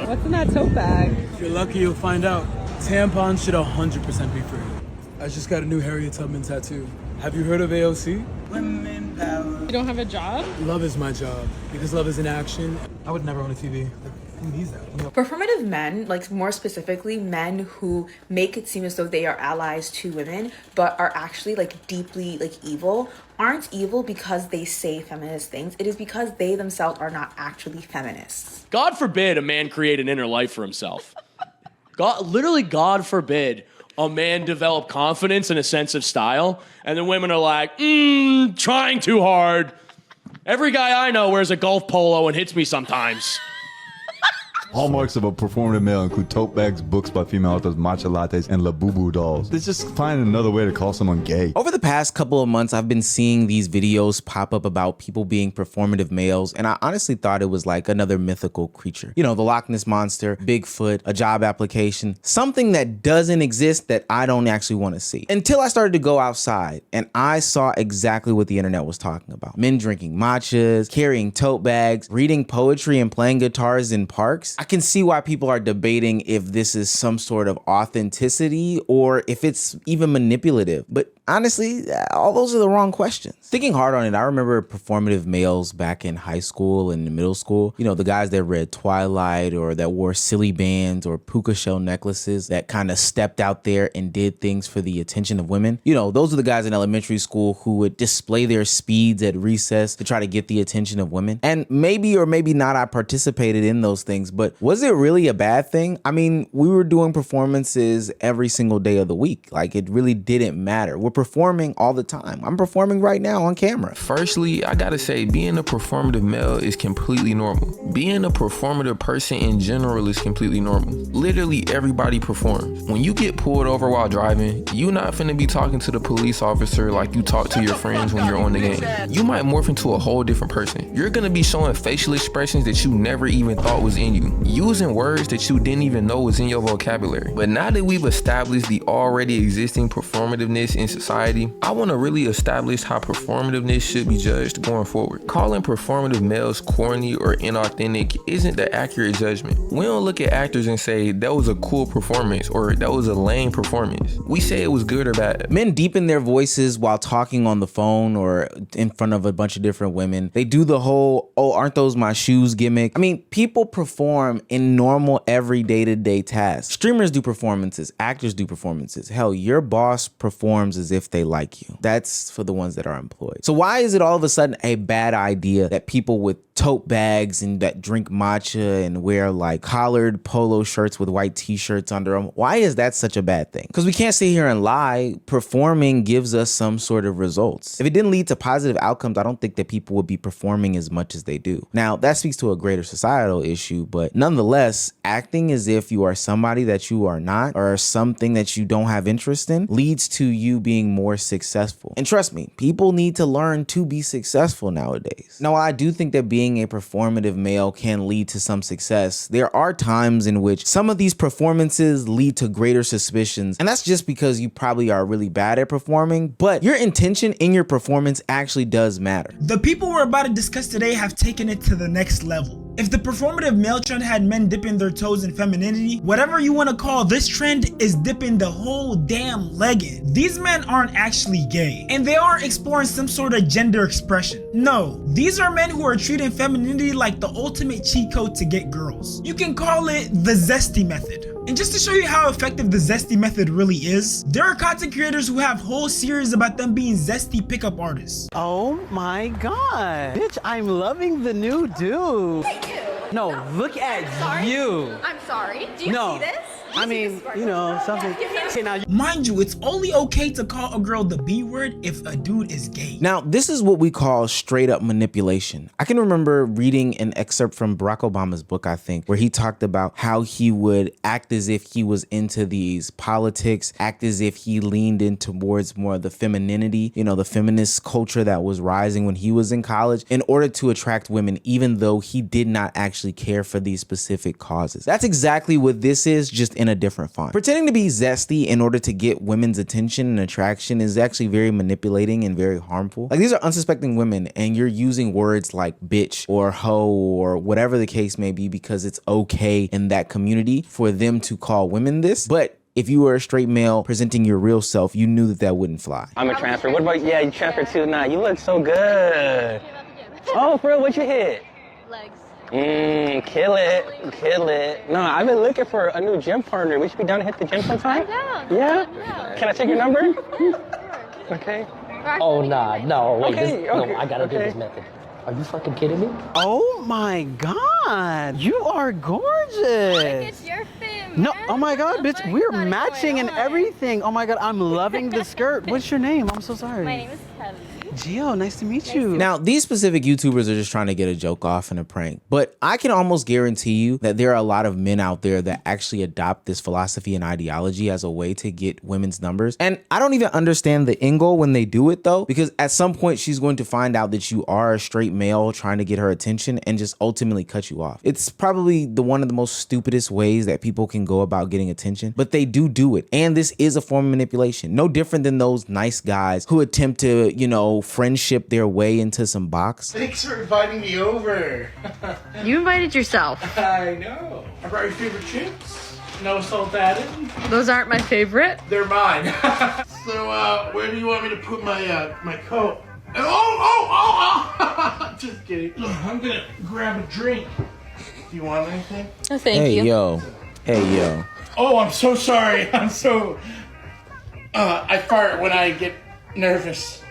What's in that tote bag? If you're lucky, you'll find out. Tampons should 100% be free. I just got a new Harriet Tubman tattoo. Have you heard of AOC? Women power. You don't have a job? Love is my job, because love is in action. I would never own a TV. Who needs that? You know? Performative men, like more specifically men who make it seem as though they are allies to women but are actually like deeply like evil, aren't evil because they say feminist things. It is because they themselves are not actually feminists. God forbid a man create an inner life for himself. God forbid a man develop confidence and a sense of style, and the women are like, trying too hard. Every guy I know wears a golf polo and hits me sometimes. Hallmarks of a performative male include tote bags, books by female authors, matcha lattes, and Labubu dolls. They just find another way to call someone gay. Over the past couple of months, I've been seeing these videos pop up about people being performative males, and I honestly thought it was like another mythical creature. You know, the Loch Ness Monster, Bigfoot, a job application, something that doesn't exist that I don't actually want to see. Until I started to go outside, and I saw exactly what the internet was talking about. Men drinking matchas, carrying tote bags, reading poetry, and playing guitars in parks. I can see why people are debating if this is some sort of authenticity or if it's even manipulative. But honestly, all those are the wrong questions. Thinking hard on it, I remember performative males back in high school and middle school. You know, the guys that read Twilight or that wore silly bands or puka shell necklaces that kind of stepped out there and did things for the attention of women. You know, those are the guys in elementary school who would display their speeds at recess to try to get the attention of women. And maybe or maybe not I participated in those things, but was it really a bad thing? I mean, we were doing performances every single day of the week. Like, it really didn't matter. We're performing all the time. I'm performing right now on camera. Firstly, I gotta say, being a performative male is completely normal. Being a performative person in general is completely normal. Literally everybody performs. When you get pulled over while driving, you're not finna be talking to the police officer like you talk to your friends when you're on the game. You might morph into a whole different person. You're gonna be showing facial expressions that you never even thought was in you. Using words that you didn't even know was in your vocabulary. But now that we've established the already existing performativeness in society, I want to really establish how performativeness should be judged going forward. Calling performative males corny or inauthentic isn't the accurate judgment. We don't look at actors and say that was a cool performance or that was a lame performance. We say it was good or bad. Men deepen their voices while talking on the phone or in front of a bunch of different women. They do the whole, oh, aren't those my shoes gimmick. I mean, people perform in normal every day-to-day tasks. Streamers do performances, actors do performances. Hell, your boss performs as if they like you. That's for the ones that are employed. So why is it all of a sudden a bad idea that people with tote bags and that drink matcha and wear like collared polo shirts with white t-shirts under them, why is that such a bad thing? Because we can't sit here and lie. Performing gives us some sort of results. If it didn't lead to positive outcomes, I don't think that people would be performing as much as they do. Now, that speaks to a greater societal issue, but nonetheless, acting as if you are somebody that you are not or something that you don't have interest in leads to you being more successful. And trust me, people need to learn to be successful nowadays. Now, I do think that being a performative male can lead to some success. There are times in which some of these performances lead to greater suspicions, and that's just because you probably are really bad at performing, but your intention in your performance actually does matter. The people we're about to discuss today have taken it to the next level. If the performative male trend had men dipping their toes in femininity, whatever you want to call this trend is dipping the whole damn leg in. These men aren't actually gay, and they aren't exploring some sort of gender expression. No, these are men who are treating femininity like the ultimate cheat code to get girls. You can call it the zesty method. And just to show you how effective the zesty method really is, there are content creators who have whole series about them being zesty pickup artists. Oh my god. Bitch, I'm loving the new dude. Thank you. No, look at you. I'm sorry. Do you see this? I mean, you know, something. Okay, now, mind you, it's only okay to call a girl the B word if a dude is gay. Now, this is what we call straight up manipulation. I can remember reading an excerpt from Barack Obama's book, I think, where he talked about how he would act as if he was into these politics, act as if he leaned in towards more of the femininity, you know, the feminist culture that was rising when he was in college in order to attract women, even though he did not actually care for these specific causes. That's exactly what this is, just in a different font. Pretending to be zesty in order to get women's attention and attraction is actually very manipulating and very harmful. Like, these are unsuspecting women and you're using words like bitch or hoe or whatever the case may be because it's okay in that community for them to call women this. But if you were a straight male presenting your real self, you knew that that wouldn't fly. I'm a transfer. What about, yeah, you transferred too? Nah, you look so good. Oh, for real, what you hit? Legs. Kill it. No, I've been looking for a new gym partner. We should be down to hit the gym sometime. I'm down. Yeah? Can I take your number? Okay. Oh, nah, no, wait, Okay, no, I gotta do this method. Are you fucking kidding me? Oh my God, you are gorgeous. It's your film. No, oh my God, bitch, we're matching and everything. Oh my God, I'm loving the skirt. What's your name? I'm so sorry. My name is Kelly. Gio, nice to meet you. Now, these specific YouTubers are just trying to get a joke off and a prank, but I can almost guarantee you that there are a lot of men out there that actually adopt this philosophy and ideology as a way to get women's numbers. And I don't even understand the end goal when they do it though, because at some point she's going to find out that you are a straight male trying to get her attention and just ultimately cut you off. It's probably one of the most stupidest ways that people can go about getting attention, but they do it. And this is a form of manipulation, no different than those nice guys who attempt to, you know, friendship their way into some box. Thanks for inviting me over. You invited yourself. I know. I brought your favorite chips. No salt added. Those aren't my favorite. They're mine. So, where do you want me to put my my coat? Oh! Just kidding. Look, I'm gonna grab a drink. Do you want anything? Oh, thank you. Hey, yo. Oh, I'm so sorry. I'm so... I fart when I get nervous.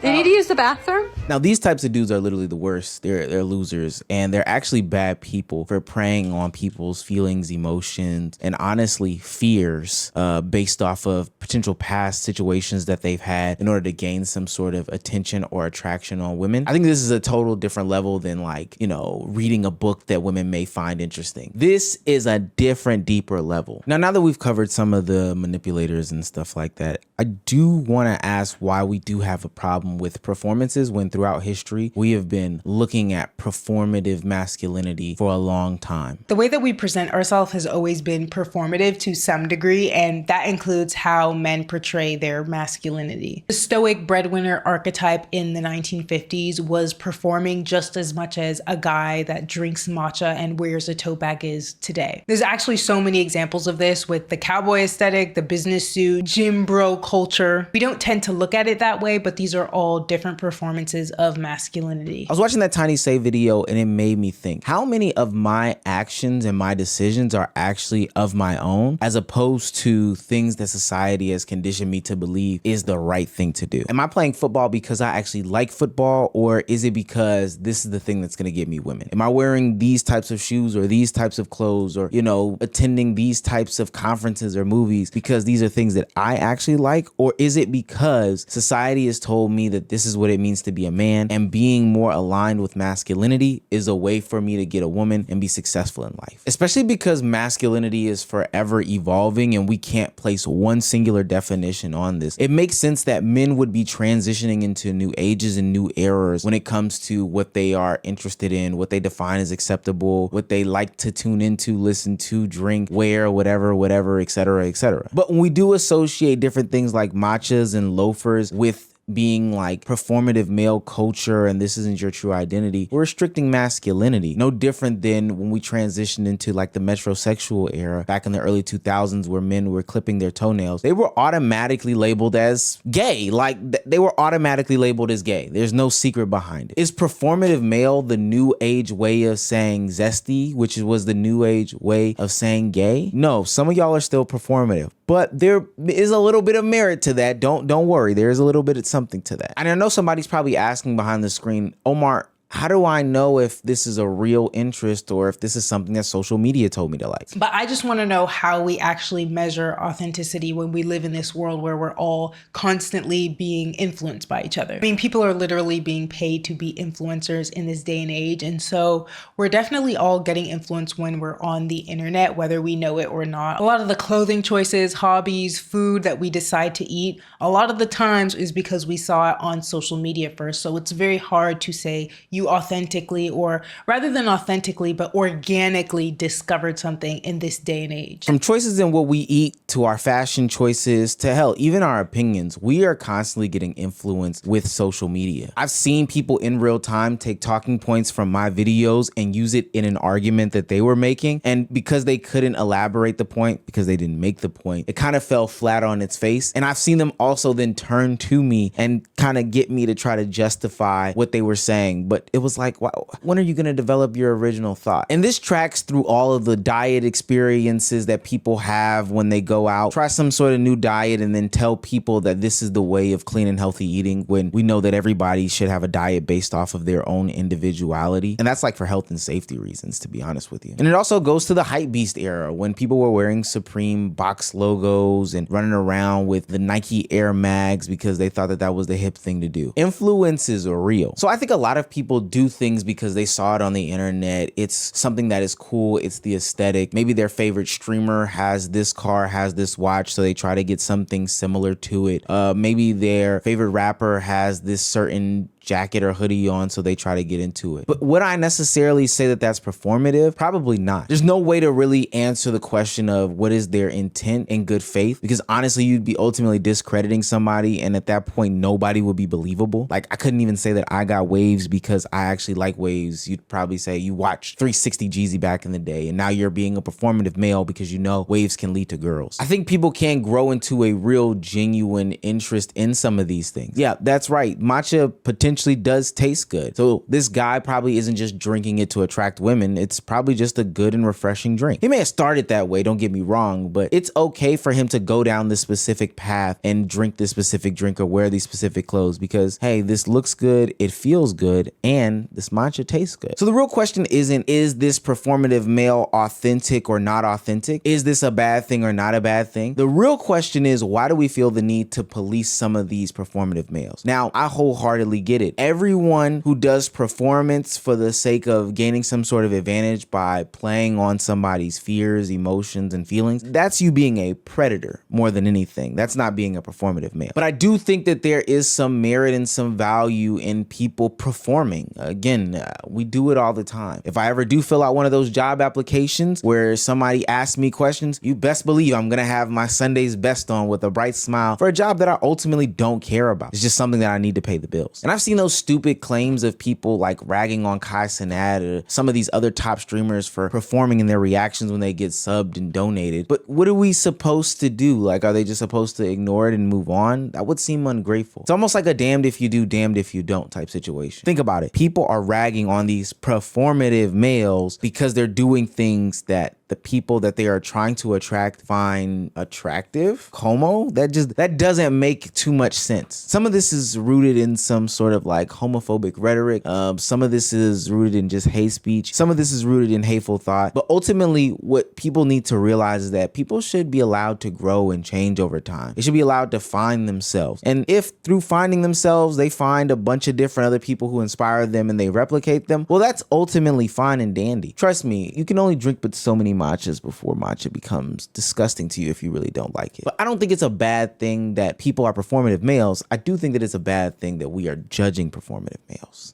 Do you need to use the bathroom? Now, these types of dudes are literally the worst. They're losers, and they're actually bad people for preying on people's feelings, emotions, and honestly fears based off of potential past situations that they've had in order to gain some sort of attention or attraction on women. I think this is a total different level than, like, you know, reading a book that women may find interesting. This is a different, deeper level. Now that we've covered some of the manipulators and stuff like that, I do want to ask why we do have a problem with performances when throughout history we have been looking at performative masculinity for a long time. The way that we present ourselves has always been performative to some degree, and that includes how men portray their masculinity. The stoic breadwinner archetype in the 1950s was performing just as much as a guy that drinks matcha and wears a tote bag is today. There's actually so many examples of this with the cowboy aesthetic, the business suit, gym bro culture. We don't tend to look at it that way, but these are all different performances of masculinity. I was watching that Tiny Say video and it made me think, how many of my actions and my decisions are actually of my own as opposed to things that society has conditioned me to believe is the right thing to do? Am I playing football because I actually like football, or is it because this is the thing that's going to get me women? Am I wearing these types of shoes or these types of clothes or, you know, attending these types of conferences or movies because these are things that I actually like? Or is it because society has told me that this is what it means to be a man, and being more aligned with masculinity is a way for me to get a woman and be successful in life? Especially because masculinity is forever evolving and we can't place one singular definition on this. It makes sense that men would be transitioning into new ages and new eras when it comes to what they are interested in, what they define as acceptable, what they like to tune into, listen to, drink, wear, whatever, etc., etc. But when we do associate different things like matchas and loafers with being like performative male culture and this isn't your true identity, we're restricting masculinity. No different than when we transitioned into like the metrosexual era back in the early 2000s where men were clipping their toenails. They were automatically labeled as gay. Like they were automatically labeled as gay. There's no secret behind it. Is performative male the new age way of saying zesty, which was the new age way of saying gay? No, some of y'all are still performative, but there is a little bit of merit to that. Don't worry. There is a little bit of something to that. And I know somebody's probably asking behind the screen, Omar, how do I know if this is a real interest or if this is something that social media told me to like? But I just want to know how we actually measure authenticity when we live in this world where we're all constantly being influenced by each other. I mean, people are literally being paid to be influencers in this day and age. And so we're definitely all getting influenced when we're on the internet, whether we know it or not. A lot of the clothing choices, hobbies, food that we decide to eat, a lot of the times is because we saw it on social media first. So it's very hard to say you you authentically, or rather than authentically, but organically discovered something in this day and age? From choices in what we eat to our fashion choices to hell, even our opinions, we are constantly getting influenced with social media. I've seen people in real time take talking points from my videos and use it in an argument that they were making. And because they couldn't elaborate the point, because they didn't make the point, it kind of fell flat on its face. And I've seen them also then turn to me and kind of get me to try to justify what they were saying. But it was like, wow, when are you going to develop your original thought? And this tracks through all of the diet experiences that people have when they go out, try some sort of new diet, and then tell people that this is the way of clean and healthy eating, when we know that everybody should have a diet based off of their own individuality. And that's like for health and safety reasons, to be honest with you. And it also goes to the hype beast era, when people were wearing Supreme box logos and running around with the Nike Air Mags because they thought that that was the hip thing to do. Influences are real. So I think a lot of people do things because they saw it on the internet. It's something that is cool. It's the aesthetic. Maybe their favorite streamer has this car, has this watch, so they try to get something similar to it. Maybe their favorite rapper has this certain jacket or hoodie on, so they try to get into it. But would I necessarily say that that's performative? Probably not. There's no way to really answer the question of what is their intent in good faith, because honestly, you'd be ultimately discrediting somebody, and at that point, nobody would be believable. Like, I couldn't even say that I got waves because I actually like waves. You'd probably say you watched 360 Jeezy back in the day, and now you're being a performative male because you know waves can lead to girls. I think people can grow into a real genuine interest in some of these things. Yeah, that's right. Matcha potentially does taste good. So this guy probably isn't just drinking it to attract women. It's probably just a good and refreshing drink. He may have started that way, don't get me wrong, but it's okay for him to go down this specific path and drink this specific drink or wear these specific clothes because, hey, this looks good, it feels good, and this matcha tastes good. So the real question isn't, is this performative male authentic or not authentic? Is this a bad thing or not a bad thing? The real question is, why do we feel the need to police some of these performative males? Now, I wholeheartedly get it. Everyone who does performance for the sake of gaining some sort of advantage by playing on somebody's fears, emotions, and feelings, that's you being a predator more than anything. That's not being a performative male. But I do think that there is some merit and some value in people performing. Again, we do it all the time. If I ever do fill out one of those job applications where somebody asks me questions, you best believe I'm gonna have my Sunday's best on with a bright smile for a job that I ultimately don't care about. It's just something that I need to pay the bills. And I've seen those stupid claims of people like ragging on Kai Cenat or some of these other top streamers for performing in their reactions when they get subbed and donated. But what are we supposed to do? Like, are they just supposed to ignore it and move on? That would seem ungrateful. It's almost like a damned if you do, damned if you don't type situation. Think about it. People are ragging on these performative males because they're doing things that the people that they are trying to attract find attractive. Homo? That doesn't make too much sense. Some of this is rooted in some sort of like homophobic rhetoric. Some of this is rooted in just hate speech. Some of this is rooted in hateful thought. But ultimately, what people need to realize is that people should be allowed to grow and change over time. They should be allowed to find themselves. And if through finding themselves, they find a bunch of different other people who inspire them and they replicate them, well, that's ultimately fine and dandy. Trust me, you can only drink but so many matchas before matcha becomes disgusting to you if you really don't like it. But I don't think it's a bad thing that people are performative males. I do think that it's a bad thing that we are judging performative males.